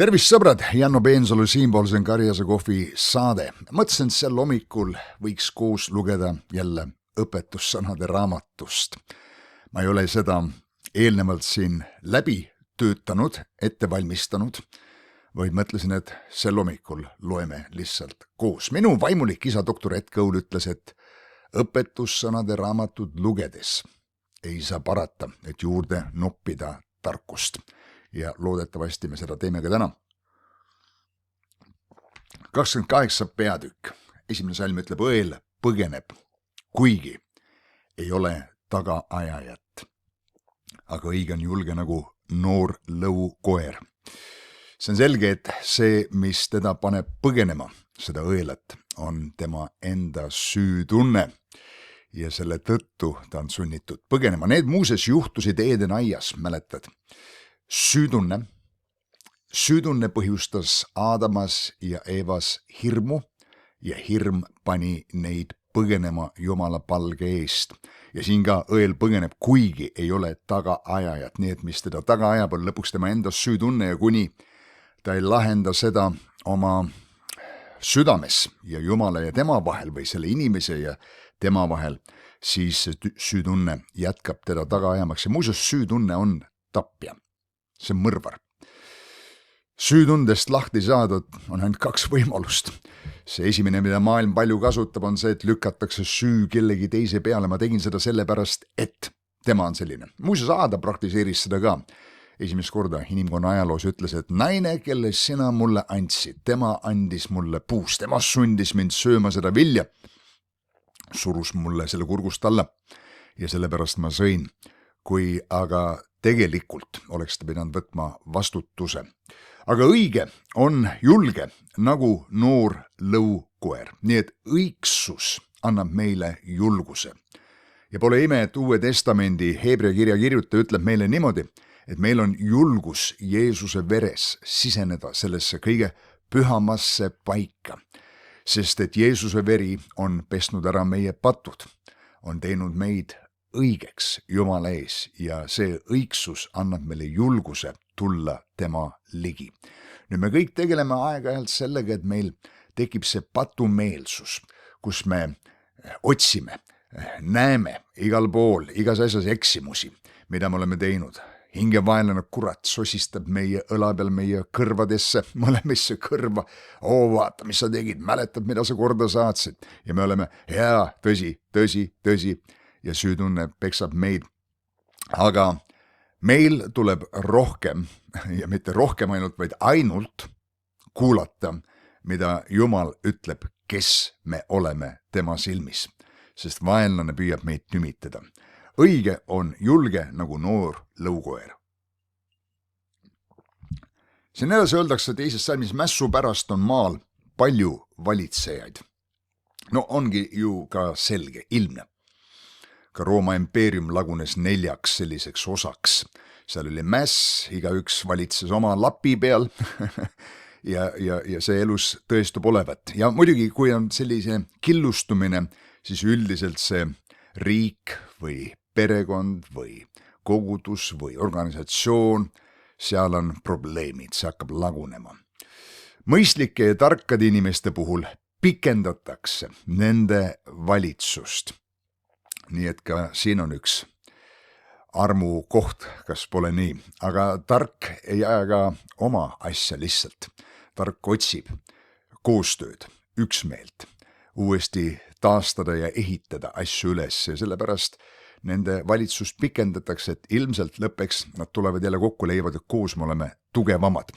Tervist sõbrad, Janno Peensalu siinpoolse Karjase kohvi saade. Mõtlesin, et sel hommikul võiks koos lugeda jälle õpetussõnade raamatust. Ma ei ole seda eelnevalt siin läbi töötanud, ette valmistanud, vaid mõtlesin, et sel hommikul loeme lihtsalt koos. Minu vaimulik isa doktor Ed Kõul ütles, et õpetussõnade raamatut lugedes ei saa parata, et juurde noppida tarkust. Ja loodetavasti me seda teeme ka täna. 28 peatükk. Esimene salm ütleb, õel põgeneb, kuigi ei ole tagaajajat. Aga õige on julge nagu noor lõukoer. See on selge, et see, mis teda paneb põgenema, seda õelat, on tema enda süütunne. Ja selle tõttu ta on sunnitud põgenema. Need muuses juhtusid Eeden aias, mäletad? Süütunne põhjustas Aadamas ja Eevas hirmu ja hirm pani neid põgenema Jumala palge eest. Ja siin ka õel põgeneb, kuigi ei ole tagaajajat, nii et mis teda taga ajab, on lõpuks tema enda süütunne ja kuni ta ei lahenda seda oma südames ja Jumala ja tema vahel või selle inimese ja tema vahel, siis süütunne jätkab teda taga ajamaks ja muuseas süütunne on tapja. See on mõrvar. Süütundest lahti saadud on ainult 2 võimalust. See esimene, mida maailm palju kasutab, on see, et lükatakse süü kellegi teise peale. Ma tegin seda sellepärast, et tema on selline. Muuseas, Aada praktiseeris seda ka. Esimest korda inimkonna ajaloos ütles, et naine, kelle sina mulle andsid, tema andis mulle puus, tema sundis mind sööma seda vilja. Surus mulle selle kurgust alla ja sellepärast ma sõin. Kui aga tegelikult oleks ta pidanud võtma vastutuse. Aga õige on julge nagu noor lõukoer. Nii et õigsus annab meile julguse. Ja pole ime, et Uue Testamendi Heebrea kirja kirjutaja ütleb meile niimoodi, et meil on julgus Jeesuse veres siseneda sellesse kõige pühamasse paika. Sest et Jeesuse veri on pesnud ära meie patud, on teinud meid õigeks Jumala ees ja see õigsus annab meile julguse tulla tema ligi. Nüüd me kõik tegeleme aeg-ajalt sellega, et meil tekib see patumeelsus, kus me otsime, näeme igal pool, igas asjas eksimusi, mida me oleme teinud. Hingevaenlane kurat sosistab meie õla peal meie kõrvadesse, mõlemisse kõrva. Vaata, mis sa tegid, mäletad, mida sa korda saatsid. Ja me oleme, tõsi. Ja süütunne peksab meid. Aga meil tuleb rohkem, ja mitte rohkem ainult, vaid ainult kuulata, mida Jumal ütleb, kes me oleme tema silmis. Sest vaenlane püüab meid tümitada. Õige on julge nagu noor lõukoer. Siin edasi öeldakse teises salmis, mässu pärast on maal palju valitsejaid. No ongi ju ka selge, ilmne. Ka Rooma impeerium lagunes 4 selliseks osaks. Seal oli mäss, igaüks valitses oma lapi peal ja see elus tõestub olevat. Ja muidugi, kui on sellise killustumine, siis üldiselt see riik või perekond või kogudus või organisatsioon, seal on probleemid, see hakkab lagunema. Mõistlike ja tarkade inimeste puhul pikendatakse nende valitsust. Nii et ka siin on üks armu koht, kas pole nii. Aga tark ei aja ka oma asja lihtsalt. Tark otsib koostööd, üksmeelt, uuesti taastada ja ehitada asju üles ja sellepärast nende valitsust pikendatakse, et ilmselt lõppeks nad tulevad jälle kokku, leiavad, et koos me oleme tugevamad.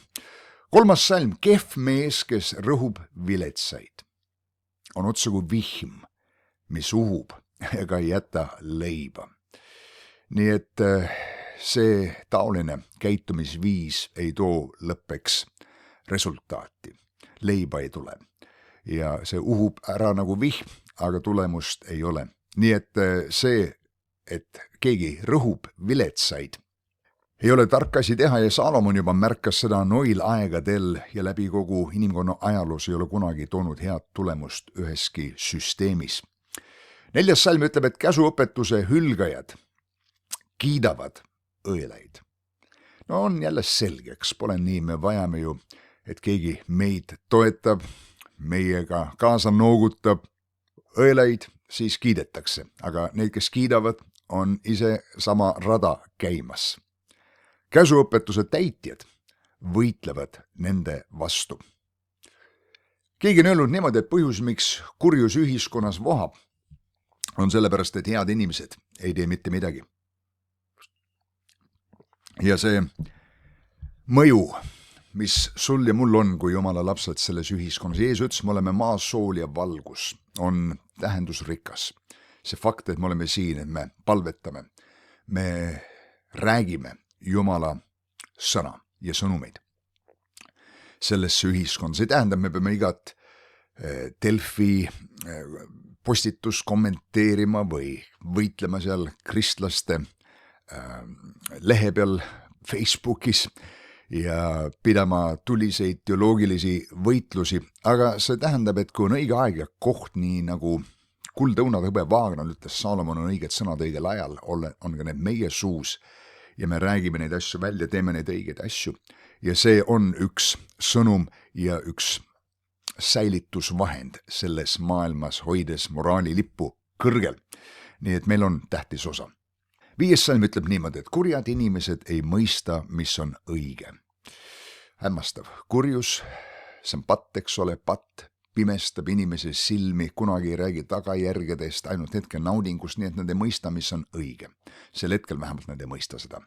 3. salm, kehv mees, kes rõhub viletsaid, on otsagu vihm, mis uhub ega ei jäta leiba. Nii et see taoline käitumisviis ei too lõppeks resultaati. Leiba ei tule. Ja see uhub ära nagu vihm, aga tulemust ei ole. Nii et see, et keegi rõhub viletsaid, ei ole tark asi teha ja Saalomon juba märkas seda noil aegadel ja läbi kogu inimkonna ajaloos ei ole kunagi toonud head tulemust üheski süsteemis. 4. salm ütleb, et käsuõpetuse hülgajad kiidavad õelaid. no on jälle selgeks, pole nii, me vajame ju, et keegi meid toetab, meiega kaasa noogutab, õelaid siis kiidetakse, aga need, kes kiidavad, on ise sama rada käimas. Käsuõpetuse täitjad võitlevad nende vastu. Keegi on öelnud niimoodi, et põhjus, miks kurjus ühiskonnas vohab, on sellepärast, et head inimesed ei tee mitte midagi. Ja see mõju, mis sul ja mul on, kui Jumala lapsed selles ühiskonnas, Jeesus ütles, me oleme maa, sool ja valgus, on tähendusrikas. See fakt, et me oleme siin, et me palvetame, me räägime Jumala sõna ja sõnumeid sellesse ühiskonda. See tähendab, me peame igat Delfi postitus kommenteerima või võitlema seal kristlaste lehe peal Facebookis ja pidama tuliseid teoloogilisi võitlusi, aga see tähendab, et kui on õige aeg ja koht, nii nagu kuldõunatõbe Vaagner ütles, Saalomon on õiged sõnad õigel ajal, on ka need meie suus ja me räägime neid asju välja, teeme neid õigeid asju ja see on üks sõnum ja üks säilitusvahend selles maailmas, hoides moraali lippu kõrgel. Nii et meil on tähtis osa. 5. salm ütleb niimoodi, et kurjad inimesed ei mõista, mis on õige. Hämmastav. Kurjus, see on patt, eks ole, patt pimestab inimese silmi, kunagi ei räägi tagajärgedest, ainult hetke naudingust, nii et nad ei mõista, mis on õige. Sel hetkel vähemalt nad ei mõista seda.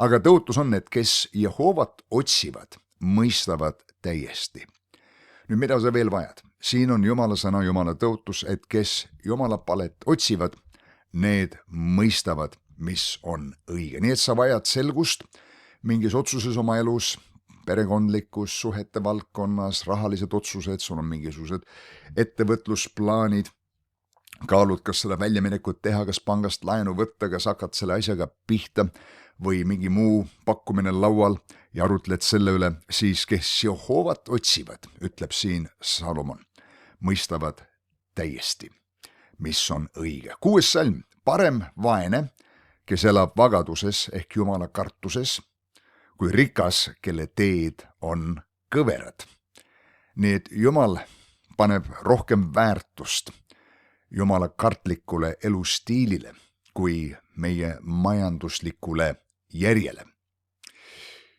Aga tõotus on, et kes Jehovat otsivad, mõistavad täiesti. Nüüd, mida sa veel vajad? Siin on Jumala sõna, Jumala tõotus, et kes Jumala palet otsivad, need mõistavad, mis on õige. Nii et sa vajad selgust mingis otsuses oma elus, perekondlikus, suhete valdkonnas, rahalised otsused, sul on mingisugused ettevõtlusplaanid, kaalud, kas seda väljaminekut teha, kas pangast laenu võtta, kas hakkad selle asjaga pihta või mingi muu pakkumine laual ja arutled selle üle, siis kes Jehovat otsivad, ütleb siin Salomon, mõistavad täiesti, mis on õige. 6. salm, parem vaene, kes elab vagaduses ehk Jumala kartuses, kui rikas, kelle teed on kõverad. Nii et Jumal paneb rohkem väärtust Jumala kartlikule elustiilile kui meie majanduslikule järjele.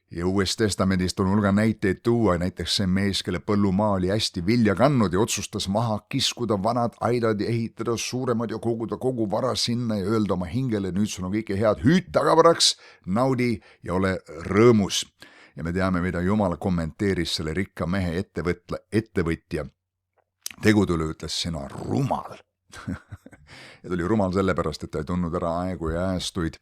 Ja Uues Testamendist on hulga näiteid tuua, näiteks see mees, kelle põllumaa oli hästi vilja kandnud ja otsustas maha kiskuda vanad aidad ja ehitada suuremad ja koguda kogu vara sinna ja öelda oma hingele, nüüd sul on kõike head, hüüd tagavaraks, naudi ja ole rõõmus. Ja me teame, mida Jumal kommenteeris selle rikka mehe ettevõtja tegudele, ütles, sina rumal. Ja ta oli rumal sellepärast, et ta ei tundnud ära aegu ja äästuid.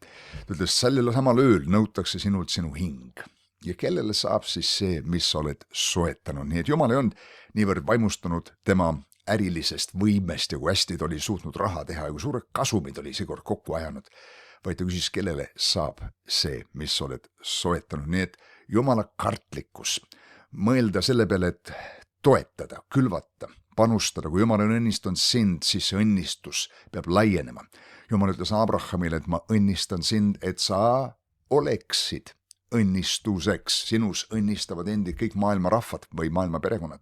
Ta ütles, sellel samal ööl nõutakse sinult sinu hing. Ja kellele saab siis see, mis sa oled soetanud? Nii et Jumal ei olnud niivõrd vaimustunud tema ärilisest võimest ja kui hästi ta oli suutnud raha teha ja kui suure kasumid oli seekord kokku ajanud, vaid ta küsis, kellele saab see, mis sa oled soetanud. Nii et Jumala kartlikkus, mõelda selle peale, et toetada, külvata, panustada, kui Jumal on õnnistanud sind, siis see õnnistus peab laienema. Jumal ütles Abrahamile, et ma õnnistan sind, et sa oleksid õnnistuseks. Sinus õnnistavad endid kõik maailma rahvad või maailma perekonnad.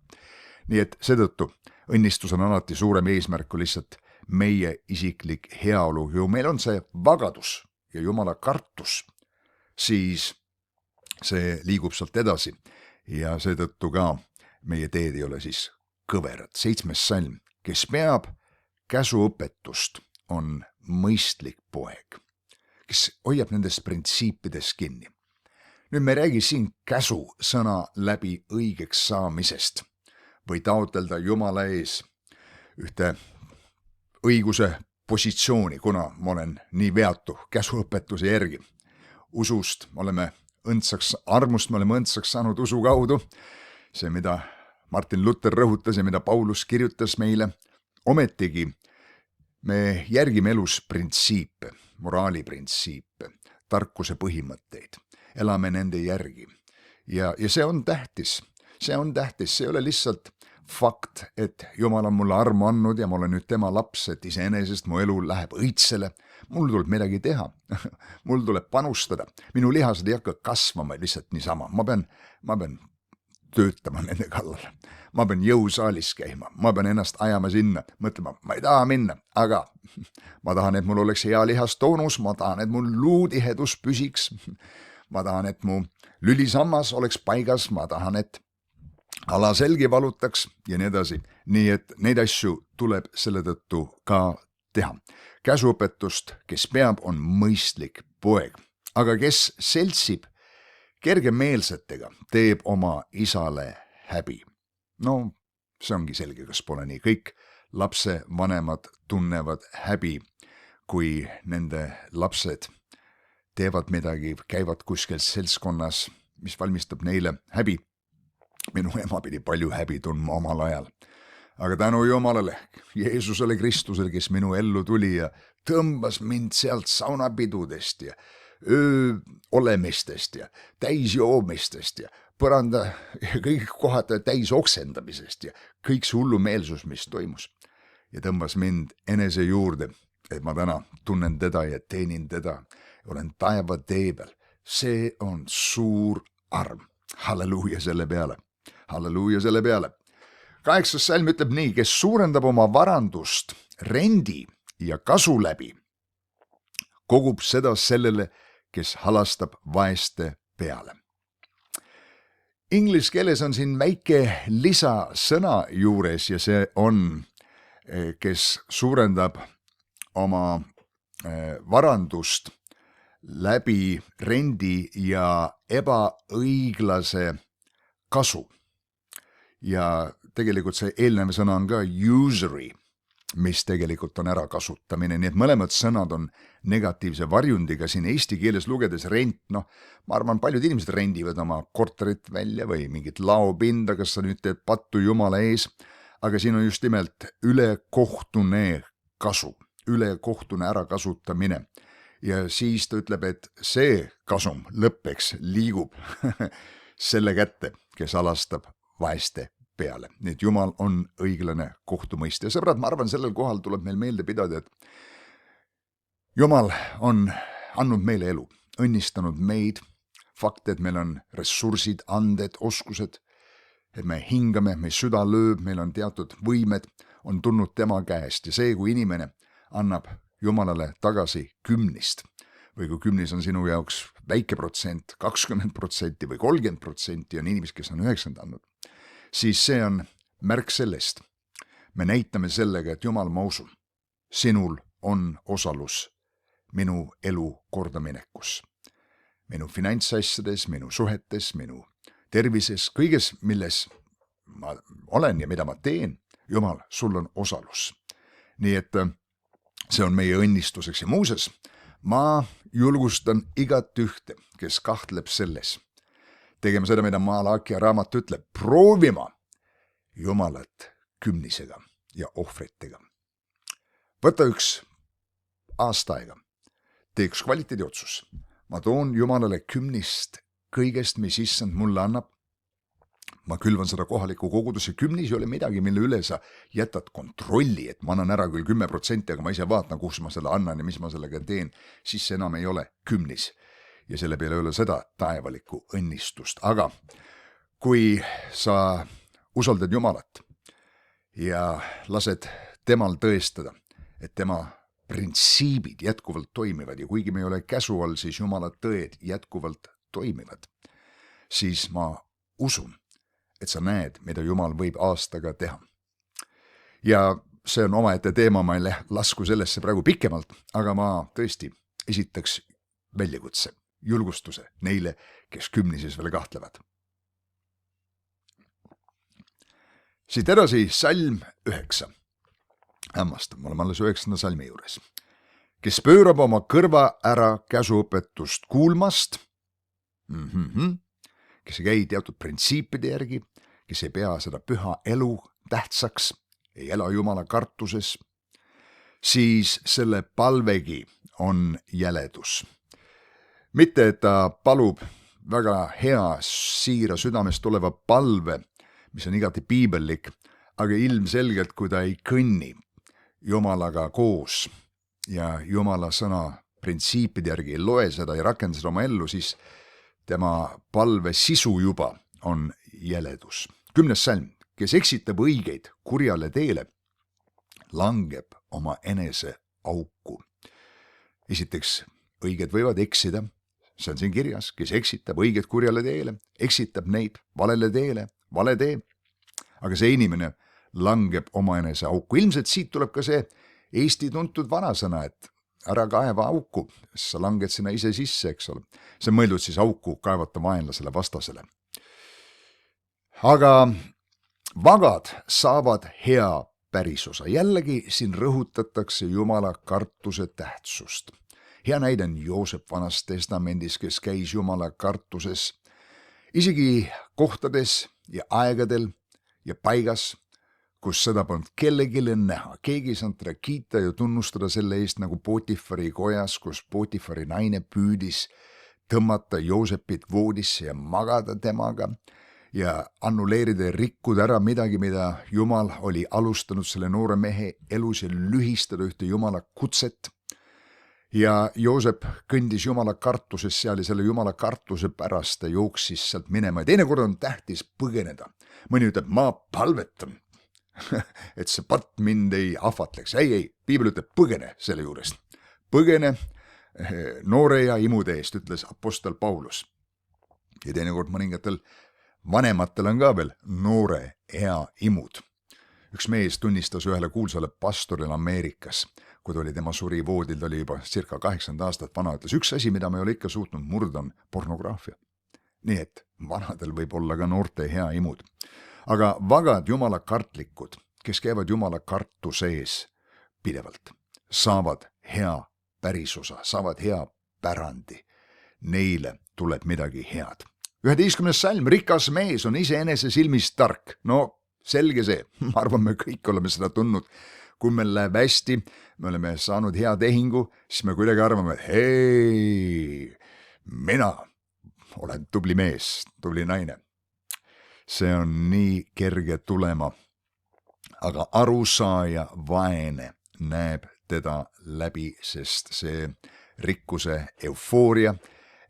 Nii et seetõttu õnnistus on alati suurem eesmärk kui lihtsalt meie isiklik heaolu. Ju meil on see vagadus ja Jumala kartus, siis see liigub sealt edasi ja seetõttu ka meie teed ei ole siis kõverad. 7. salm, kes peab käsuõpetust, on mõistlik poeg, kes hoiab nendest printsiipidest kinni. Nüüd me ei räägi siin käsu sõna läbi õigeks saamisest või taotleda Jumala ees ühte õiguse positsiooni, kuna ma olen nii veatu käsuõpetuse järgi. Usust me oleme õndsaks, armust me oleme õndsaks saanud usu kaudu. See, mida Martin Luther rõhutas ja mida Paulus kirjutas meile. Ometigi me järgime elus printsiipe, moraaliprintsiipe, tarkuse põhimõtteid. Elame nende järgi. Ja see on tähtis. See on tähtis. See ei ole lihtsalt fakt, et Jumal on mulle armu andnud ja ma olen nüüd tema laps, et iseenesest mu elu läheb õitsele. Mul tuleb midagi teha. Mul tuleb panustada. Minu lihased ei hakka kasvama lihtsalt niisama. Ma pean töötama nende kallal. Ma pean jõusaalis käima. Ma pean ennast ajama sinna. Mõtlema, ma ei taha minna, aga ma tahan, et mul oleks hea lihastoonus. Ma tahan, et mul luutihedus püsiks. Ma tahan, et mu lülisammas oleks paigas. Ma tahan, et alaselgi valutaks ja nii edasi. Nii et neid asju tuleb selle tõttu ka teha. Käsuõpetust, kes peab, on mõistlik poeg, aga kes seltsib kergemeelsetega, teeb oma isale häbi. No, see ongi selge, kas pole nii. Kõik lapse vanemad tunnevad häbi, kui nende lapsed teevad midagi, käivad kuskil seltskonnas, mis valmistab neile häbi. Minu ema pidi palju häbi tundma omal ajal. Aga tänu Jumalale, Jeesusele Kristusele, kes minu ellu tuli ja tõmbas mind sealt saunapidudest ja ööolemistest ja täisjoomistest ja põranda ja kõik kohad täis oksendamisest ja kõik see hullumeelsus, mis toimus. Ja tõmbas mind enese juurde, et ma täna tunnen teda ja teenin teda. Olen taeva tee peal. See on suur arm. Halleluuja selle peale. Halleluuja selle peale. 8. salm ütleb nii, kes suurendab oma varandust rendi ja kasu läbi, kogub seda sellele, kes halastab vaeste peale. Inglise keeles on siin väike lisasõna juures ja see on, kes suurendab oma varandust läbi rendi ja ebaõiglase kasu. Ja tegelikult see eelnev sõna on ka usury, mis tegelikult on ärakasutamine, nii et mõlemad sõnad on negatiivse varjundiga. Siin eesti keeles lugedes rent, ma arvan, paljud inimesed rendivad oma korterit välja või mingit laopinda, kas sa nüüd teed pattu Jumala ees, aga siin on just nimelt ülekohtune kasu, ülekohtune ärakasutamine. Ja siis ta ütleb, et see kasum lõppeks liigub selle kätte, kes alastab vaeste peale. Nii et Jumal on õiglane kohtumõistja. Sõbrad, ma arvan, sellel kohal tuleb meil meelde pidada, et Jumal on andnud meile elu, õnnistanud meid, fakt, et meil on ressursid, anded, oskused, et me hingame, meie süda lööb, meil on teatud võimed, on tulnud tema käest ja see, kui inimene annab Jumalale tagasi 10 või kui 10 on sinu jaoks väike protsent, 20% või 30% on inimesed, kes on 9 andnud, siis see on märk sellest. Me näitame sellega, et Jumal, ma usun, sinul on osalus minu elu kordaminekus. Minu finantsasjades, minu suhetes, minu tervises, kõiges, milles ma olen ja mida ma teen. Jumal, sul on osalus. Nii et see on meie õnnistuseks ja muuses. Ma julgustan igat ühte, kes kahtleb selles. Tegema seda, mida Malakia raamat ütleb, proovima Jumalat 10 ja ohvritega. Võta üks aasta aega, tee üks kvaliteediotsus. Ma toon Jumalale 10 kõigest, mis issand mulle annab. Ma külvan seda kohaliku koguduse 10 ei ole midagi, mille üle sa jätad kontrolli, et ma annan ära küll 10%, aga ma ise vaatan, kus ma selle annan ja mis ma sellega teen, siis see enam ei ole 10. Ja selle peale ei ole seda taevalikku õnnistust. Aga kui sa usaldad Jumalat ja lased temal tõestada, et tema printsiibid jätkuvalt toimivad ja kuigi me ei ole käsu all, siis Jumala tõed jätkuvalt toimivad, siis ma usun, et sa näed, mida Jumal võib aastaga teha. Ja see on omaette teema, ma ei lasku sellesse praegu pikemalt, aga ma tõesti esitaks väljakutse, julgustuse neile, kes 10 veel kahtlevad. Siit edasi salm 9. Hämmastav, me oleme alles 9. salmi juures. Kes pöörab oma kõrva ära käsuõpetust kuulmast, kes ei käi teatud printsiipide järgi, kes ei pea seda püha elu tähtsaks, ei ela Jumala kartuses, siis selle palvegi on jäledus. Mitte, et ta palub väga hea, siira südamest tuleva palve, mis on igati piibellik, aga ilmselgelt, kui ta ei kõnni Jumalaga koos ja Jumala sõna printsiipide järgi ei loe seda ja rakenda seda oma ellu, siis tema palve sisu juba on jäledus. 10. salm, kes eksitab õigeid kurjale teele, langeb oma enese auku. Esiteks, õiged võivad eksida, see on siin kirjas, kes eksitab õiget kurjale teele, eksitab neid valele teele, vale tee, aga see inimene langeb oma enese auku. Ilmselt siit tuleb ka see Eesti tuntud vanasõna, et ära kaeva auku, sa langed sinna ise sisse, eks ole. See on mõeldud siis auku kaevata vaenlasele vastasele. Aga vagad saavad hea pärisosa. Jällegi siin rõhutatakse Jumala kartuse tähtsust. Hea näide on Joosep Vanas Testamendis, kes käis Jumala kartuses isegi kohtades ja aegadel ja paigas, kus seda polnud kellelegi näha. Keegi ei saanud teda kiita ja tunnustada selle eest nagu Potifari kojas, kus Potifari naine püüdis tõmmata Joosepit voodisse ja magada temaga ja annuleerida ja rikkuda ära midagi, mida Jumal oli alustanud selle noore mehe elus ja lühistada ühte Jumala kutset. Ja Joosep kõndis Jumala kartuses seal ja selle Jumala kartuse pärast ta jooksis sealt minema. Ja teinekord on tähtis põgeneda. Mõni ütleb, ma palvetan, et see patt mind ei ahvatleks. Ei, piibel ütleb, põgene selle juurest. Põgene noore ja imude eest, ütles apostel Paulus. Ja teinekord mõningatel vanematel on ka veel noore ea imud. Üks mees tunnistas ühele kuulsale pastorile Ameerikas, kui ta oli tema surivoodil, ta oli juba circa 80 aastat vana, ütles, üks asi, mida ma ei ole ikka suutnud murda, on pornograafia. Nii et vanadel võib olla ka noorte hea imud. Aga vagad Jumala kartlikud, kes käivad Jumala kartuse ees pidevalt, saavad hea pärisosa, saavad hea pärandi. Neile tuleb midagi head. 11. salm, rikas mees on iseenese silmis tark. No selge see, ma arvan, me kõik oleme seda tundnud. Kui meil läheb hästi, me oleme saanud hea tehingu, siis me kuidagi arvame, et hei, mina olen tubli mees, tubli naine. See on nii kerge tulema, aga arusaaja vaene näeb teda läbi, sest see rikkuse eufooria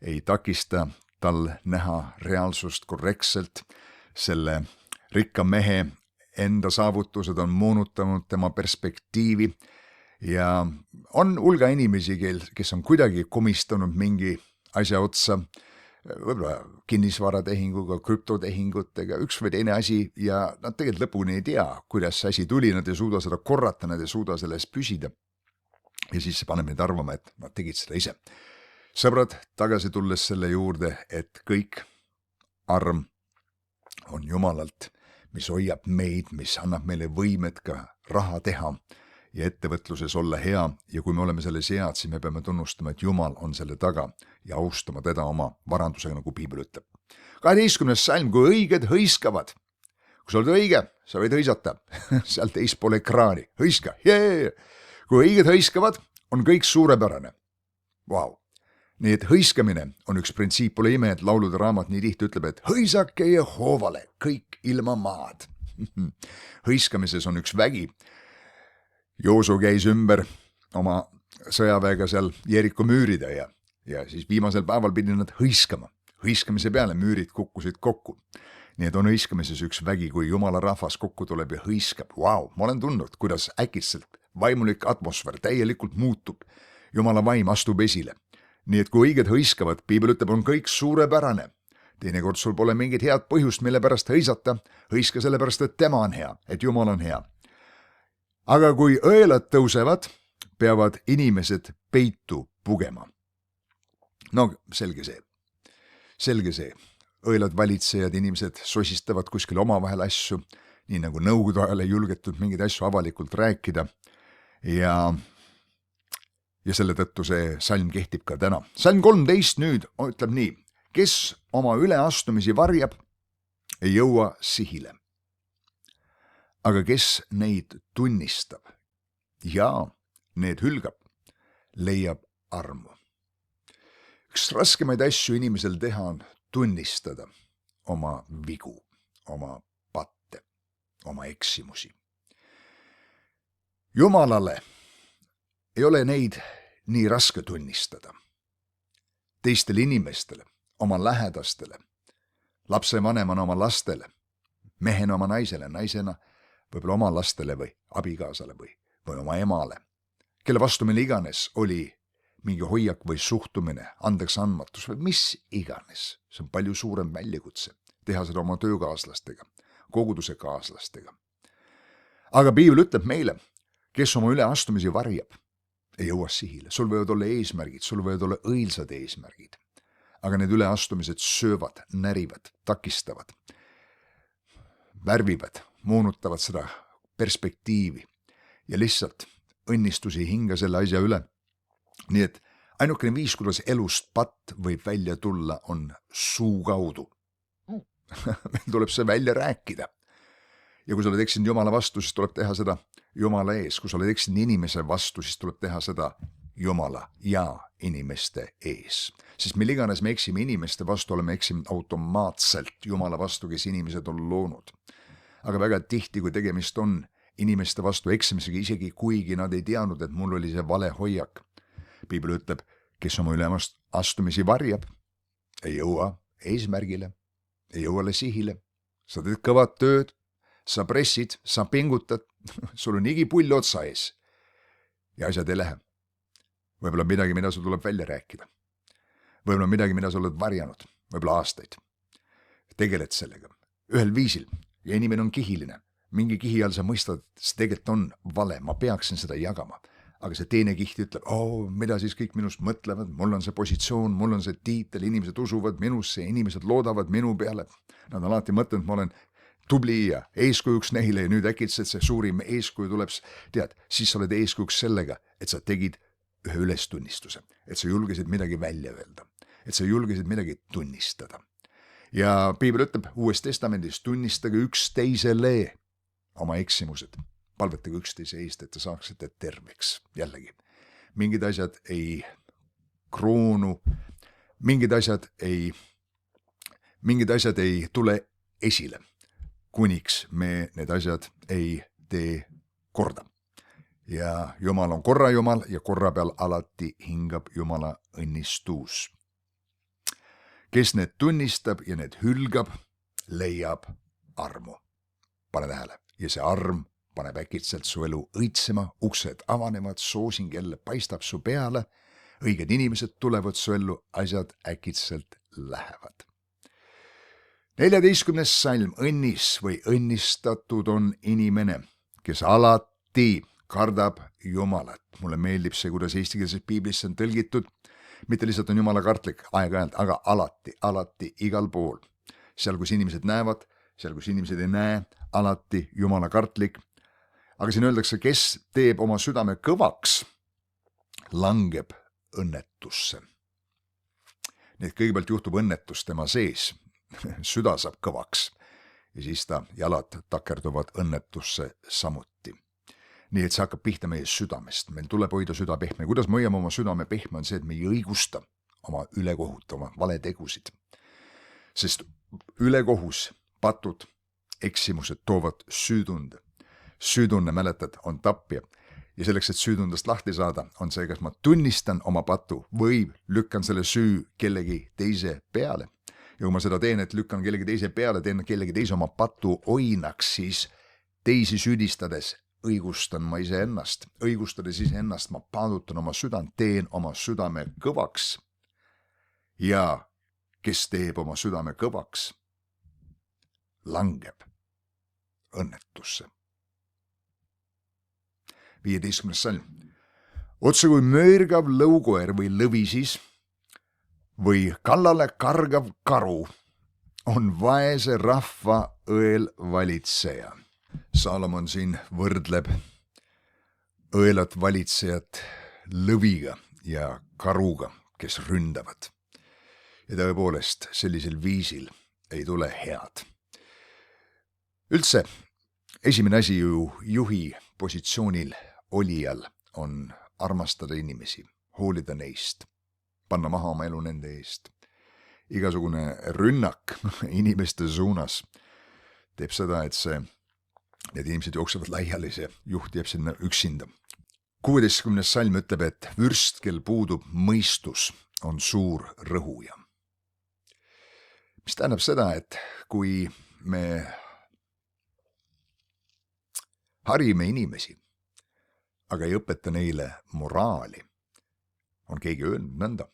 ei takista tal näha reaalsust korrektselt. Selle rikka mehe enda saavutused on moonutanud tema perspektiivi ja on hulga inimesi, kes on kuidagi komistanud mingi asja otsa, võib-olla kinnisvaratehinguga, krüptotehingutega, üks või teine asi ja nad tegelikult lõpuni ei tea, kuidas see asi tuli, nad ei suuda seda korrata, nad ei suuda selles püsida. Ja siis see paneb neid arvama, et nad tegid seda ise. Sõbrad, tagasi tulles selle juurde, et kõik arm on Jumalalt, mis hoiab meid, mis annab meile võimet ka raha teha ja ettevõtluses olla hea. Ja kui me oleme selles head, siis me peame tunnustama, et Jumal on selle taga ja austama teda oma varandusega, nagu piibel ütleb. 12. salm, kui õiged hõiskavad. Kui sa oled õige, sa võid hõisata. Seal teispool ekraani. Hõiska. Kui õiged hõiskavad, on kõik suurepärane. Vau. Nii et hõiskamine on üks printsiip, pole ime, et laulude raamat nii tihti ütleb, et hõisake Jehovale, kõik ilma maad. Hõiskamises on üks vägi. Joosu käis ümber oma sõjaväega seal Jeriko müüride ja siis viimasel päeval pidi nad hõiskama. Hõiskamise peale müürid kukkusid kokku. Nii et on hõiskamises üks vägi, kui Jumala rahvas kokku tuleb ja hõiskab. Vau, ma olen tundnud, kuidas äkitselt vaimulik atmosfäär täielikult muutub. Jumala vaim astub esile. Nii et kui õiged hõiskavad, piibel ütleb, on kõik suurepärane. Teinekord sul pole mingit head põhjust, mille pärast hõisata. Hõiska sellepärast, et tema on hea, et Jumal on hea. Aga kui õelad tõusevad, peavad inimesed peitu pugema. No selge see. Õelad valitsejad, inimesed sosistavad kuskil omavahel asju, nii nagu nõukogude ajal ei julgetud mingeid asju avalikult rääkida. Ja selle tõttu see salm kehtib ka täna. Salm 13 nüüd ütleb nii, kes oma üleastumisi varjab, ei jõua sihile. Aga kes neid tunnistab ja need hülgab, leiab armu. Üks raskemaid asju inimesel teha on tunnistada oma vigu, oma patte, oma eksimusi. Jumalale ei ole neid nii raske tunnistada. Teistele inimestele, oma lähedastele, lapsevanemana oma lastele, mehena oma naisele, naisena võib-olla oma lastele või abikaasale või oma emale, kelle vastu meil iganes oli mingi hoiak või suhtumine, andeks andmatus või mis iganes. See on palju suurem väljakutse, teha seda oma töökaaslastega, koguduse kaaslastega. Aga piibel ütleb meile, kes oma üleastumisi varjab, ei jõua sihile. Sul võivad olla eesmärgid, sul võivad olla õilsad eesmärgid. Aga need üleastumised söövad, närivad, takistavad, värvivad, moonutavad seda perspektiivi ja lihtsalt õnnistusi hinga selle asja üle. Nii et ainukene viis, kuidas elust patt võib välja tulla, on suu kaudu. Meil tuleb see välja rääkida. Ja kui sa oled eksinud Jumala vastu, siis tuleb teha seda Jumala ees. Kui sa oled eksinud inimese vastu, siis tuleb teha seda Jumala ja inimeste ees. Sest mil iganes me eksime inimeste vastu, oleme eksinud automaatselt Jumala vastu, kes inimesed on loonud. Aga väga tihti, kui tegemist on inimeste vastu eksimisega, isegi kuigi nad ei teadnud, et mul oli see vale hoiak. Piibel ütleb, kes oma üleastumisi varjab, ei jõua eesmärgile, ei jõua sihile. Sa teed kõvad tööd, sa pressid, sa pingutad, sul on igipull otsa ees ja asjad ei lähe. Võib-olla midagi, mida sul tuleb välja rääkida. Võib-olla midagi, mida sa oled varjanud, võib-olla aastaid. Tegeled sellega ühel viisil ja inimene on kihiline. Mingi kihi all sa mõistad, see tegelikult on vale, ma peaksin seda jagama. Aga see teine kiht ütleb, mida siis kõik minust mõtlevad, mul on see positsioon, mul on see tiitel, inimesed usuvad minusse, inimesed loodavad minu peale. Nad on alati mõtlenud, ma olen tubli ja eeskujuks neile ja nüüd äkitselt see suurim eeskuju tuleb, tead, siis sa oled eeskujuks sellega, et sa tegid ühe ülestunnistuse, et sa julgesid midagi välja öelda, et sa julgesid midagi tunnistada. Ja piibel ütleb Uues Testamendis, tunnistage üksteisele oma eksimused, palvetage üksteise eest, et te saaksite terveks. Jällegi, mingid asjad ei kroonu, mingid asjad ei tule esile, kuniks me need asjad ei tee korda. Ja Jumal on korra Jumal ja korra peal alati hingab Jumala õnnistus. Kes need tunnistab ja need hülgab, leiab armu. Pane tähele. Ja see arm paneb äkitselt su elu õitsema, uksed avanevad, soosing jälle paistab su peale, õiged inimesed tulevad su ellu, asjad äkitselt lähevad. 14. salm, õnnis või õnnistatud on inimene, kes alati kardab Jumalat. Mulle meeldib see, kuidas eestikeelses piiblisse on tõlgitud. Mitte lihtsalt on Jumala kartlik aeg-ajalt, aga alati, igal pool. Seal, kus inimesed näevad, seal, kus inimesed ei näe, alati Jumala kartlik. Aga siin öeldakse, kes teeb oma südame kõvaks, langeb õnnetusse. Nii et kõigepealt juhtub õnnetus tema sees. Süda saab kõvaks ja siis ta jalad takerduvad õnnetusse samuti. Nii et see hakkab pihta meie südamest. Meil tuleb hoida süda pehme. Kuidas me hoiame oma südame pehme on see, et me ei õigusta oma ülekohut, oma valetegusid. Sest ülekohus, patud, eksimused toovad süütunde. Süütunne, mäletad, on tapja. Ja selleks, et süütundest lahti saada, on see, kas ma tunnistan oma patu või lükkan selle süü kellegi teise peale. Ja kui ma seda teen, et lükkan kellegi teise peale, teen kellegi teise oma patu oinaks, siis teisi süüdistades õigustan ma iseennast. Õigustades iseennast ma paadutan oma südant, teen oma südame kõvaks. Ja kes teeb oma südame kõvaks, langeb õnnetusse. 15. salm. Otse kui möörgav lõukoer või lõvisis või kallale kargav karu on vaese rahva õel valitseja. Saalomon siin võrdleb õelat valitsejat lõviga ja karuga, kes ründavad. Ja tõepoolest, sellisel viisil ei tule head. Üldse, esimene asi ju juhi positsioonil olijal on armastada inimesi, hoolida neist, panna maha oma elu nende eest. Igasugune rünnak inimeste suunas teeb seda, et see Need inimesed jooksevad laiali, see juht jääb sinna üksinda. 16. salm ütleb, et vürst, kel puudub mõistus, on suur rõhuja. Mis tähendab seda, et kui me harime inimesi, aga ei õpeta neile moraali, on keegi öelnud nõnda,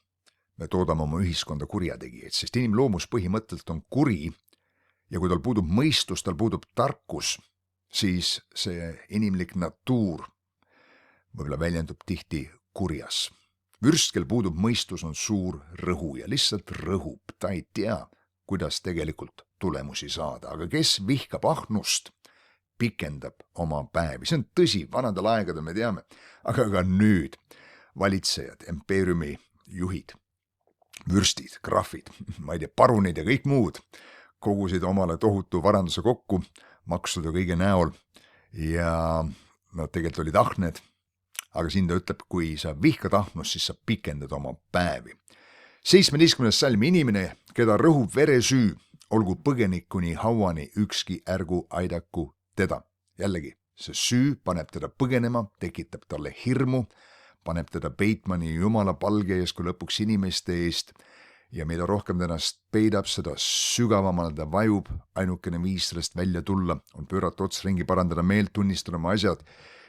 me toodame oma ühiskonda kurjategijaid, sest inimloomus põhimõtteliselt on kuri ja kui tal puudub mõistus, tal puudub tarkus, siis see inimlik natuur võib-olla väljendub tihti kurjas. Vürst, kel puudub mõistus, on suur rõhuja, lihtsalt rõhub, ta ei tea, kuidas tegelikult tulemusi saada, aga kes vihkab ahnust, pikendab oma päevi. See on tõsi, vanadel aegadel me teame, aga ka nüüd valitsejad, impeeriumi juhid, vürstid, krahvid, ma ei tea, parunid ja kõik muud kogusid omale tohutu varanduse kokku, maksude kõige näol ja nad tegelikult olid ahned, aga siin ta ütleb, kui sa vihkad ahnust, siis sa pikendad oma päevi. 17. salm, inimene, keda rõhub veresüü, olgu põgenik kuni hauani, ükski ärgu aidaku teda. Jällegi, see süü paneb teda põgenema, tekitab talle hirmu, paneb teda peitma nii Jumala palge ees kui lõpuks inimeste eest ja mida rohkem ta ennast peidab, seda sügavamal ta vajub. Ainukene viis sellest välja tulla on pöörata ots ringi, parandada meelt, tunnistada oma asjad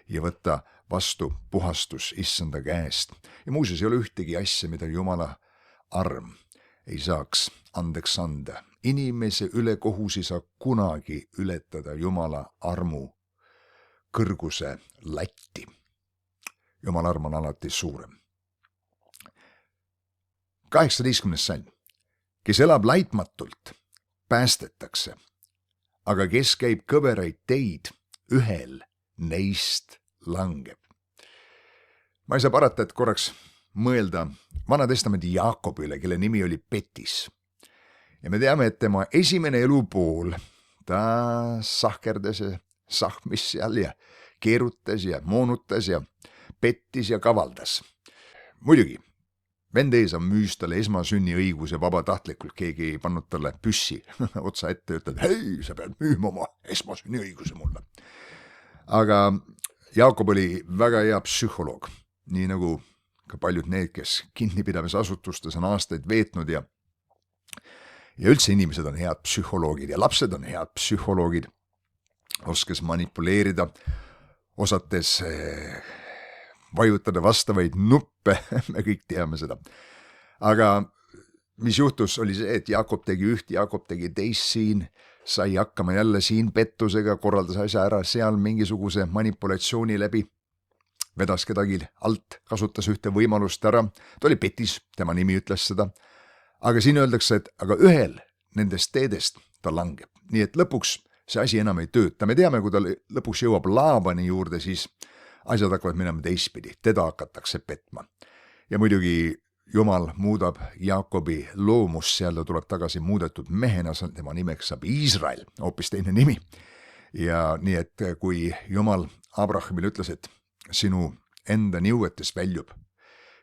ja võtta vastu puhastus issanda käest. Ja muuseas ei ole ühtegi asja, mida Jumala arm ei saaks andeks anda. Inimese ülekohus ei saa kunagi ületada Jumala armu kõrguse latti. Jumala arm on alati suurem. 18. salm. Kes elab laitmatult, päästetakse, aga kes käib kõveraid teid, ühel neist langeb. Ma ei saa parata, et korraks mõelda Vana Testamendi Jaakobile, kelle nimi oli Petis. Ja me teame, et tema esimene elupool, ta sahkerdas ja sahmis seal ja keerutas ja moonutas ja pettis ja kavaldas. Muidugi, vend Eesa müüs talle esmasünniõiguse vabatahtlikult, keegi ei pannud talle püssi otsa ette ja ütleb, hei, sa pead müüma oma esmasünniõiguse mulle. Aga Jaakob oli väga hea psühholoog, nii nagu ka paljud need, kes kinnipidamisasutustes on aastaid veetnud ja üldse inimesed on head psühholoogid ja lapsed on head psühholoogid, oskes manipuleerida, osates vajutada vastavaid nuppe, me kõik teame seda. Aga mis juhtus, oli see, et Jaakob tegi üht, Jaakob tegi teist siin, sai hakkama jälle siin pettusega, korraldas asja ära seal mingisuguse manipulatsiooni läbi, vedas kedagi alt, kasutas ühte võimalust ära, ta oli Petis, tema nimi ütles seda, aga siin öeldakse, et aga ühel nendest teedest ta langeb, nii et lõpuks see asi enam ei tööta. Me teame, kui ta lõpuks jõuab Laabani juurde, siis asjad hakkavad minema teistpidi, teda hakatakse petma. Ja muidugi Jumal muudab Jaakobi loomust, seal ta tuleb tagasi muudetud mehena, tema nimeks saab Iisrael, hoopis teine nimi. Ja nii, et kui Jumal Abrahamile ütles, et sinu enda niuetes väljub,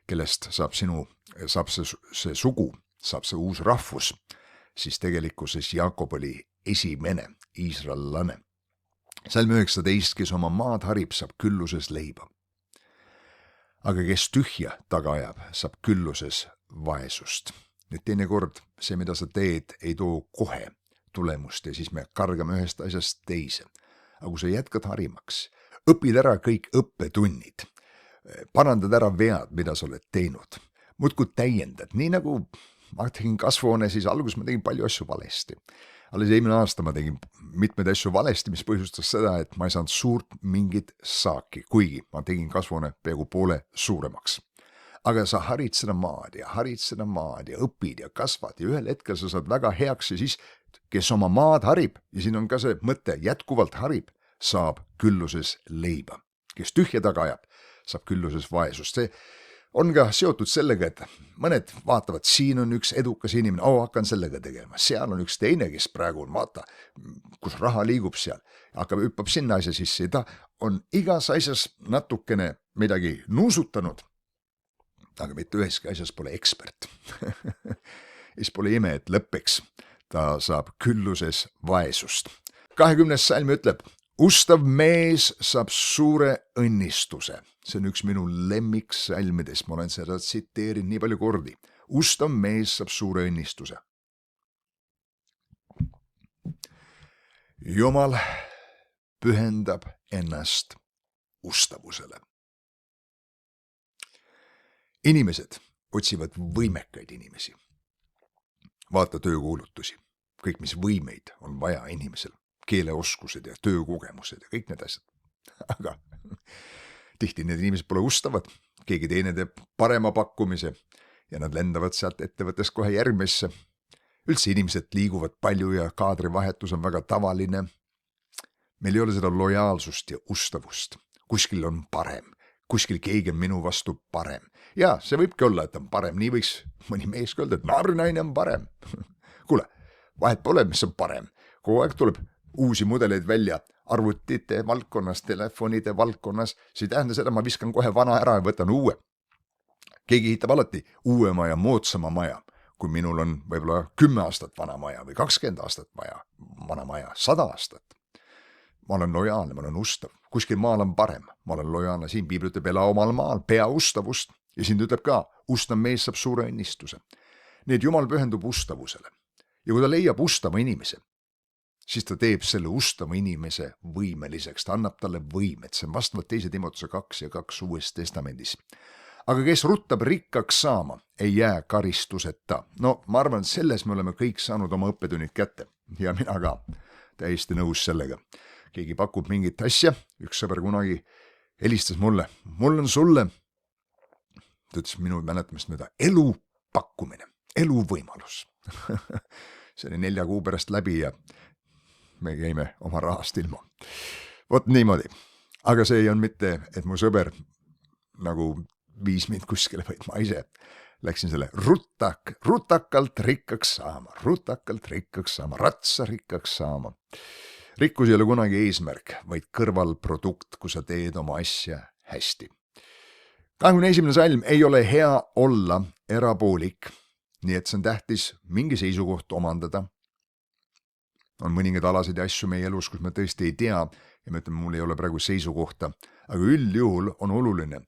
kellest saab see sugu, saab see uus rahvus, siis tegelikkuses Jaakob oli esimene iisraellane. Salm 19, kes oma maad harib, saab külluses leiba. Aga kes tühja taga ajab, saab külluses vaesust. Nüüd teinekord see, mida sa teed, ei too kohe tulemust ja siis me kargame ühest asjast teise. Aga kui sa jätkad harimaks, õpid ära kõik õppetunnid, parandad ära vead, mida sa oled teinud, muudkui täiendad, nii nagu ma tegin kasvuhoone, siis alguses ma tegin palju asju valesti. Alles eelmine aasta ma tegin mitmeid asju valesti, mis põhjustas seda, et ma ei saanud suurt mingit saaki, kuigi ma tegin kasvuhoone peaaegu poole suuremaks. Aga sa harid seda maad ja õpid ja kasvad ja ühel hetkel sa saad väga heaks ja siis, kes oma maad harib, ja siin on ka see mõte, jätkuvalt harib, saab külluses leiba. Kes tühja taga ajab, saab külluses vaesust. See on ka seotud sellega, et mõned vaatavad, siin on üks edukas inimene, hakkan sellega tegema, seal on üks teine, kes praegu on, vaata, kus raha liigub seal, hüppab sinna asja sisse ja ta on igas asjas natukene midagi nuusutanud, aga mitte üheski asjas pole ekspert. Siis pole ime, et lõppeks ta saab külluses vaesust. 20. salm ütleb, ustav mees saab suure õnnistuse. See on üks minu lemmiksalmidest, ma olen seda tsiteerinud nii palju kordi. Ustav mees saab suure õnnistuse. Jumal pühendab ennast ustavusele. Inimesed otsivad võimekaid inimesi. Vaata töökuulutusi. Kõik, mis võimeid on vaja inimesel. Keeleoskused ja töökogemused ja kõik need asjad. Aga tihti need inimesed pole ustavad. Keegi teine teeb parema pakkumise ja nad lendavad sealt ettevõttest kohe järgmisse. Üldse inimesed liiguvad palju ja kaadrivahetus on väga tavaline. Meil ei ole seda lojaalsust ja ustavust. Kuskil on parem. Kuskil keegi on minu vastu parem. Ja see võibki olla, et on parem. Nii võiks mõni mees öelda, et naarinaine on parem. Kuule, vahet pole, mis on parem. Kogu aeg tuleb uusi mudeleid välja arvutite valdkonnas, telefonide valdkonnas. See ei tähenda seda, ma viskan kohe vana ära ja võtan uue. Keegi ehitab alati uuema ja moodsama maja. Kui minul on võib-olla 10 aastat vana maja või 20 aastat vana maja, 100 aastat. Ma olen lojaalne, ma olen ustav. Kuskil maal on parem. Ma olen lojaalne. Siin Piibel ütleb, ela omal maal, pea ustavust. Ja siin ütleb ka, ustav mees saab suure õnnistuse. Nii et Jumal pühendub ustavusele. Ja kui ta leiab ustava inimese, siis ta teeb selle ustava inimese võimeliseks. Ta annab talle võimet. See on vastavalt 2 Timotuse 2 ja 2 Uues Testamendis. Aga kes ruttab rikkaks saama, ei jää karistuseta. No, ma arvan, selles me oleme kõik saanud oma õppetunnid kätte. Ja mina ka. Täiesti nõus sellega. Keegi pakub mingit asja. Üks sõber kunagi helistas mulle. Mul on sulle, ta ütles minu mäletamist mööda, elu pakkumine, elu võimalus. See oli 4 kuu pärast läbi ja me jäime oma rahast ilma. Vot niimoodi. Aga see ei on mitte, et mu sõber nagu viis mind kuskile, vaid ma ise läksin selle rutakalt rikkaks saama, ratsa rikkaks saama. Rikkus ei ole kunagi eesmärk, vaid kõrvalprodukt, kui sa teed oma asja hästi. 21. salm ei ole hea olla erapoolik, nii et see on tähtis mingi seisukoht omandada. On mõningad alasid ja asju meie elus, kus me tõesti ei tea ja me ütleme, mul ei ole praegu seisukohta, aga üldjuhul on oluline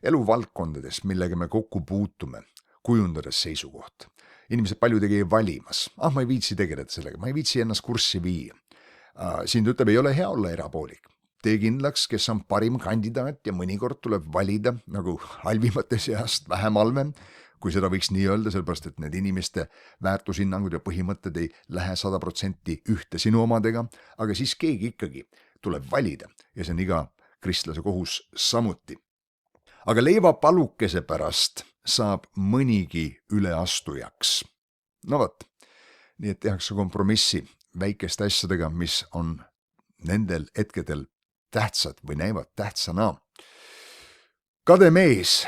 eluvaldkondades, millega me kokku puutume, kujundades seisukoht. Inimesed palju tegi valimas. Ma ei viitsi tegeleda sellega, ma ei viitsi ennast kurssi viia. Siin ütleb, ei ole hea olla erapoolik. Tee kindlaks, kes on parim kandidaat ja mõnikord tuleb valida nagu halvimate seast vähem halvem, kui seda võiks nii öelda, sellepärast et need inimeste väärtushinnangud ja põhimõtted ei lähe 100% ühte sinu omadega, aga siis keegi ikkagi tuleb valida ja see on iga kristlase kohus samuti. Aga leivapalukese pärast saab mõnigi üleastujaks. No vot, nii et tehakse kompromissi väikeste asjadega, mis on nendel hetkedel tähtsad või näivad tähtsana. Kade mees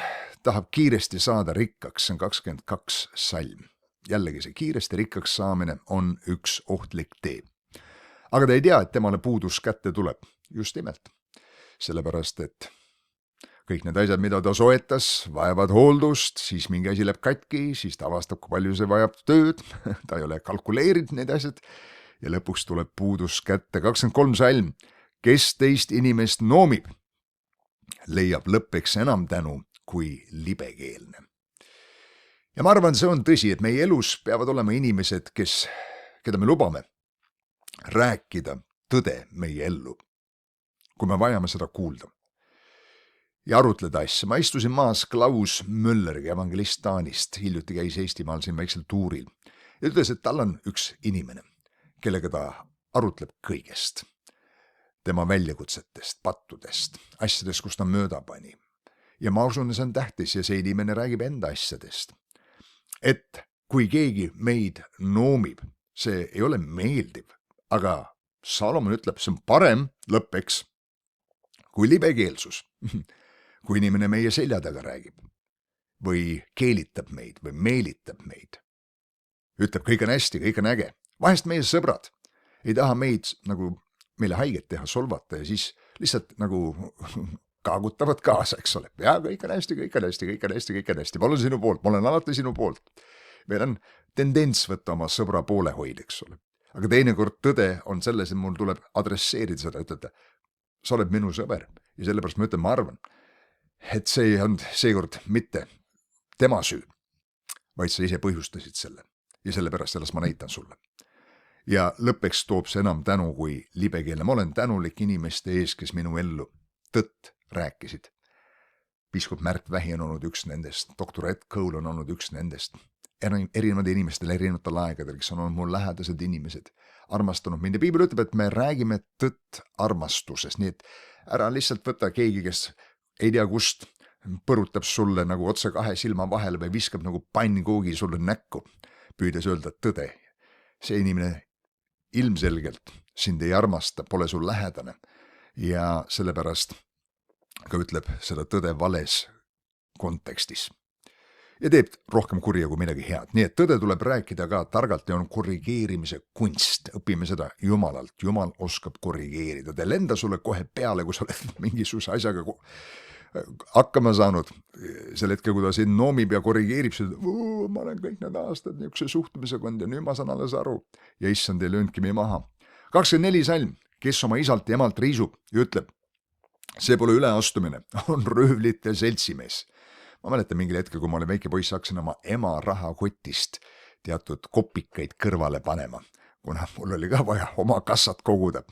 tahab kiiresti saada rikkaks, see on 22 salm. Jällegi see kiiresti rikkaks saamine on üks ohtlik tee. Aga ta ei tea, et temale puudus kätte tuleb. Just nimelt. Sellepärast, et kõik need asjad, mida ta soetas, vajavad hooldust, siis mingi asi läheb katki, siis ta avastab, kui palju see vajab tööd. Ta ei ole kalkuleerinud need asjad. Ja lõpuks tuleb puudus kätte. 23 salm. Kes teist inimest noomib, leiab lõppeks enam tänu kui libekeelne. Ja ma arvan, see on tõsi, et meie elus peavad olema inimesed, keda me lubame rääkida tõde meie ellu, kui me vajame seda kuulda. Ja arutleda asja. Ma istusin maas Klaus Mülleriga, evangelist Taanist. Hiljuti käis Eestimaal siin väiksel tuuril. Ja ütles, et tal on üks inimene, kellega ta arutleb kõigest. Tema väljakutsetest, pattudest, asjadest, kus ta mööda pani. Ja ma usun, see on tähtis ja see inimene räägib enda asjadest. Et kui keegi meid noomib, see ei ole meeldiv, aga Salomon ütleb, see on parem lõppeks kui libekeelsus. Kui inimene meie selja taga räägib või keelitab meid või meelitab meid. Ütleb, kõik on hästi, kõik on äge. Vahest meie sõbrad ei taha meid nagu meile haiget teha, solvata ja siis lihtsalt nagu kaagutavad kaasa, eks ole. Ja kõik on hästi, kõik on hästi, kõik on hästi, kõik on hästi. Ma olen sinu poolt, ma olen alati sinu poolt. Meil on tendents võtta oma sõbra poolehoid, eks ole. Aga teinekord tõde on selles, et mul tuleb adresseerida seda, ütelda, sa oled minu sõber ja sellepärast ma ütlen, ma arvan, et see ei olnud seekord mitte tema süü, vaid sa ise põhjustasid selle ja sellepärast sellest ma näitan sulle. Ja lõppeks toob see enam tänu kui libekeelne. Ma olen tänulik inimeste ees, kes minu ellu tõtt rääkisid. Piiskop Märt Vähi on olnud üks nendest, doktor Ed Cole on olnud üks nendest. Erinevad inimestel, erinevatel aegadel, kes on olnud mul lähedased inimesed, armastanud mind. Ja piibel ütleb, et me räägime tõtt armastuses, nii et ära lihtsalt võta keegi, kes ei tea kust, põrutab sulle nagu otse kahe silma vahele või viskab nagu pannkoogi sulle näkku, püüdes öelda tõde. See inimene ilmselgelt sind ei armasta, pole sul lähedane ja sellepärast ka ütleb seda tõde vales kontekstis. Ja teeb rohkem kurja kui midagi head. Nii et tõde tuleb rääkida ka targalt ja on korrigeerimise kunst. Õpime seda Jumalalt. Jumal oskab korrigeerida. Ta lenda sulle kohe peale, kui sa oled mingisuguse asjaga hakkama saanud. Sel hetkel, kui ta sind noomib ja korrigeerib, ma olen kõik need aastad niisuguse suhtumisega olnud ja nüüd ma saan alles aru. Ja issand ei lööndki meie maha. 24 salm, kes oma isalt ja emalt riisub ja ütleb, see pole üleastumine, on röövlite seltsimees. Ma mäletan mingil hetkel, kui ma olin väike poiss, hakkasin oma ema rahakotist teatud kopikaid kõrvale panema, kuna mul oli ka vaja oma kassat koguda.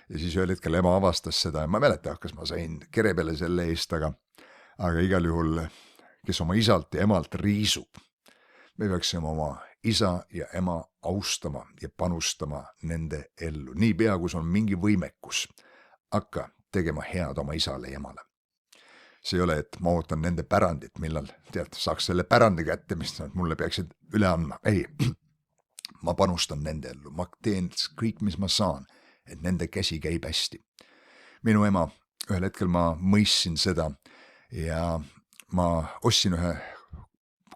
Ja siis ühel hetkel ema avastas seda ja ma mäletan, kas ma sain kere peale selle eest, aga igal juhul, kes oma isalt ja emalt riisub, me peaksime oma isa ja ema austama ja panustama nende ellu. Niipea, kui on mingi võimekus, hakka tegema head oma isale ja emale. See ei ole, et ma ootan nende pärandit, millal saaks selle pärandi kätte, mis nad mulle peaksid üle andma. Ei, ma panustan nende ellu, ma teen kõik, mis ma saan, et nende käsi käib hästi. Minu ema, ühel hetkel ma mõistsin seda ja ma ostsin ühe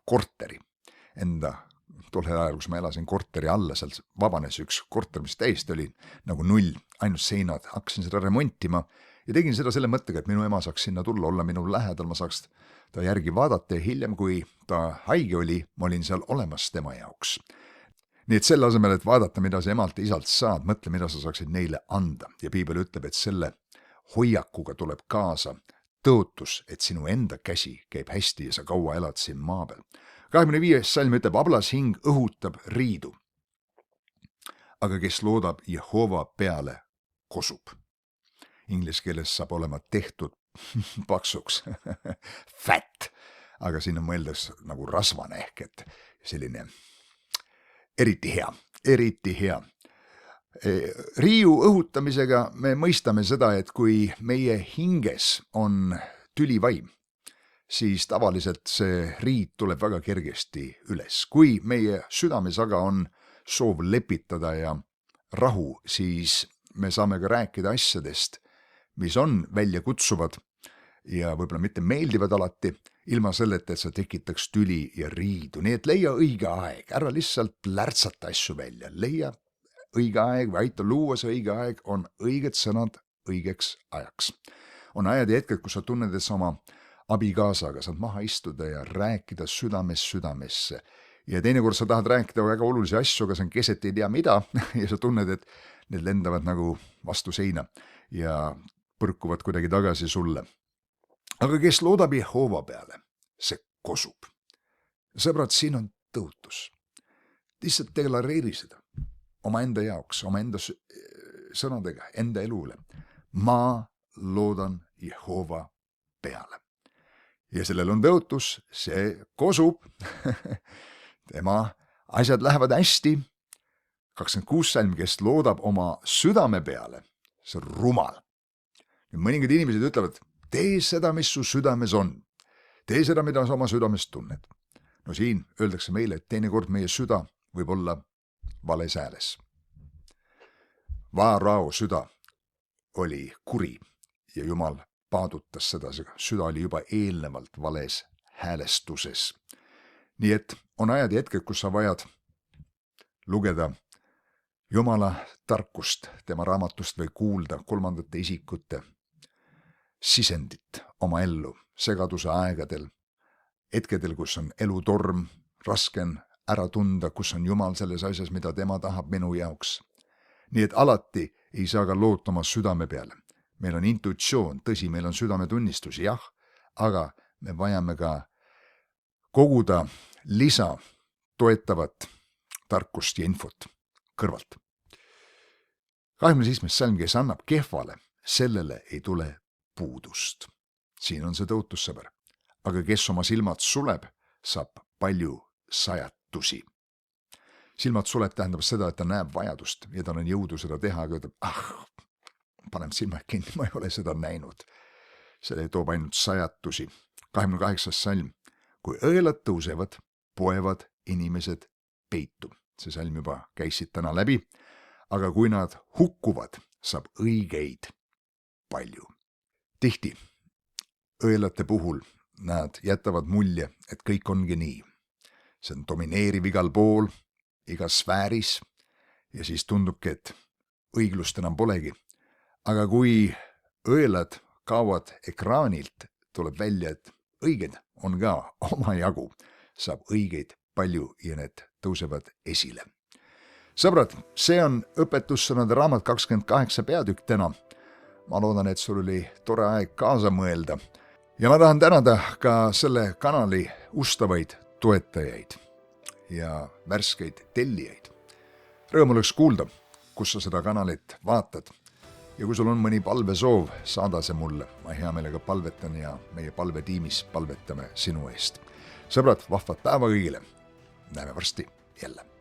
korteri enda tollel ajal, kus ma elasin korteri alla, seal vabanes üks korter, mis täiesti oli nagu null, ainult seinad, hakkasin seda remontima ja tegin seda selle mõttega, et minu ema saaks sinna tulla, olla minu lähedal, ma saaks ta järgi vaadata ja hiljem, kui ta haige oli, ma olin seal olemas tema jaoks. Nii et selle asemel, et vaadata, mida sa emalt ja isalt saad, mõtle, mida sa saaksid neile anda. Ja piibel ütleb, et selle hoiakuga tuleb kaasa tõotus, et sinu enda käsi käib hästi ja sa kaua elad siin maa peal. 25. salm ütleb, ablas hing õhutab riidu, aga kes loodab Jehova peale, kosub. Inglis keeles saab olema tehtud paksuks, fat, aga siin on mõeldes nagu rasvane ehk, et selline eriti hea. Riiu õhutamisega me mõistame seda, et kui meie hinges on tülivaim, siis tavaliselt see riid tuleb väga kergesti üles. Kui meie südames aga on soov lepitada ja rahu, siis me saame ka rääkida asjadest, mis on välja kutsuvad ja võib-olla mitte meeldivad alati, ilma selleta, et sa tekitaks tüli ja riidu. Nii et leia õige aeg, ära lihtsalt plärtsata asju välja, leia õige aeg või aita luua see õige aeg, on õiged sõnad õigeks ajaks. On ajad ja hetked, kus sa tunned, et sa oma abikaasaga saad maha istuda ja rääkida südamesse. Ja teinekord sa tahad rääkida väga olulisi asju, aga sa keset ei tea mida ja sa tunned, et need lendavad nagu vastu seina ja põrkuvad kuidagi tagasi sulle. Aga kes loodab Jehova peale, see kosub. Sõbrad, siin on tõotus. Lihtsalt deklareeri seda oma enda jaoks, oma enda sõnadega, enda elule. Ma loodan Jehova peale. Ja sellel on tõotus, see kosub. Tema asjad lähevad hästi. 26 salm, kes loodab oma südame peale, see on rumal. Mõningad inimesed ütlevad, tee seda, mis su südames on. Tee seda, mida sa oma südames tunned. No siin öeldakse meile, et teinekord meie süda võib olla vales hääles. Vaarao süda oli kuri ja Jumal paadutas seda, süda oli juba eelnevalt vales häälestuses. Nii et on ajad ja hetked, kus sa vajad lugeda Jumala tarkust tema raamatust või kuulda kolmandate isikute sisendit oma ellu segaduse aegadel, hetkedel, kus on elutorm, raske on ära tunda, kus on Jumal selles asjas, mida tema tahab minu jaoks. Nii et alati ei saa ka loota oma südame peale. meil on intuitsioon, tõsi, meil on südametunnistus, jah, aga me vajame ka koguda lisa toetavat tarkust ja infot kõrvalt. 27. salm, kes annab kehvale, sellele ei tule puudust. Siin on see tõotussõber. Aga kes oma silmad suleb, saab palju sajatusi. Silmad suleb tähendab seda, et ta näeb vajadust ja tal on jõudu seda teha, aga ütleb, panem silmad kinni, ma ei ole seda näinud. See toob ainult sajatusi. 28. salm. Kui õelad tõusevad, poevad inimesed peitu. See salm juba käisid täna läbi, aga kui nad hukkuvad, saab õigeid palju. Tihti õelate puhul nad jätavad mulje, et kõik ongi nii. See on domineeriv igal pool, igas sfääris ja siis tundubki, et õiglust enam polegi. Aga kui õelad kaovad ekraanilt, tuleb välja, et õiged on ka omajagu, saab õigeid palju ja need tõusevad esile. Sõbrad, see on õpetussõnade raamat 28 peatükk täna. Ma loodan, et sul oli tore aeg kaasa mõelda. Ja ma tahan tänada ka selle kanali ustavaid toetajaid ja värskeid tellijaid. Rõõm oleks kuulda, kus sa seda kanalit vaatad. Ja kui sul on mõni palvesoov, saada see mulle. Ma hea meelega palvetan ja meie palvetiimis palvetame sinu eest. Sõbrad, vahvat päeva kõigile. Näeme varsti jälle.